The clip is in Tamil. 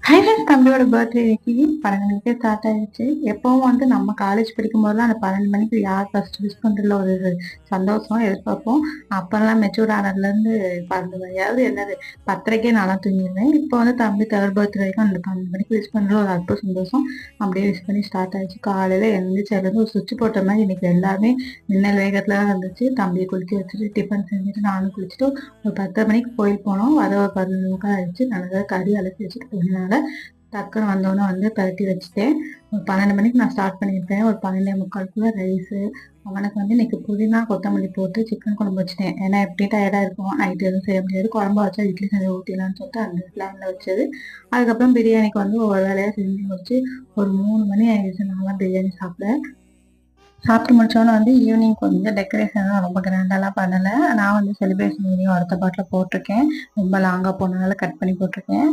ஹை ஃப்ரெண்ட்ஸ், தம்பியோட பர்த்டே இன்னைக்கு 12 மணிக்கே ஸ்டார்ட் ஆயிடுச்சு. எப்பவும் நம்ம காலேஜ் படிக்கும்போதெல்லாம் அந்த 12 மணிக்கு யார் ஃபர்ஸ்ட் விஷ் பண்றதுல ஒரு சந்தோஷம் எதிர்பார்ப்போம். அப்பெல்லாம் மெச்சூர் ஆனதுலேருந்து 12 மணியாவது என்னது 10:30க்கே நான்லாம் தூங்கிடுவேன். இப்போ தம்பி தேர்ட் பர்த்டே வரைக்கும் அந்த 12 மணிக்கு விஷ் பண்றது ஒரு அற்புத சந்தோஷம். அப்படியே விஷ் பண்ணி ஸ்டார்ட் ஆயிடுச்சு. காலையில எழுந்திரிச்சதுலேருந்து ஒரு சுவிட்ச் போட்ட மாதிரி இன்னைக்கு எல்லாமே மின்னல் வேகத்துல தான் இருந்துச்சு. தம்பியை குளிக்க வச்சுட்டு டிஃபன் செஞ்சுட்டு நானும் குளிச்சுட்டு ஒரு 10 மணிக்கு கோயில் போனோம். வர ஒரு 11 முக்கால் ஆயிடுச்சு. நல்லா கறி அலசி வச்சுட்டு போனதுனால டக்குன்னு வந்தோன்னே பரட்டி வச்சுட்டேன். ஒரு 12 மணிக்கு நான் ஸ்டார்ட் பண்ணியிருப்பேன். ஒரு 12:45 ரைஸு. அவனுக்கு இன்னைக்கு புதினா கொத்தமல்லி போட்டு சிக்கன் குழம்பு வச்சுட்டேன். ஏன்னா எப்படி டயர்டாக இருக்கும், நைட்டு எதுவும் செய்ய முடியாது. குழம்பு வச்சா இட்லி செஞ்சு ஊற்றிடலான்னு சொல்லிட்டு அந்த பிளானில் வச்சது. அதுக்கப்புறம் பிரியாணிக்கு ஒரு வேலையாக செஞ்சு முடிச்சு ஒரு 3 மணி ஆயிடுச்சு நான்லாம் பிரியாணி சாப்பிட. சாப்பிட்டு முடிச்சோன்னே ஈவினிங் கொஞ்சம் டெக்கரேஷன்லாம் ரொம்ப கிராண்டாலாம் பண்ணலை. நான் செலிப்ரேஷன் வீடியோ அடுத்த பாட்டில் போட்டிருக்கேன். ரொம்ப லாங்காக போனதால கட் பண்ணி போட்டிருக்கேன்.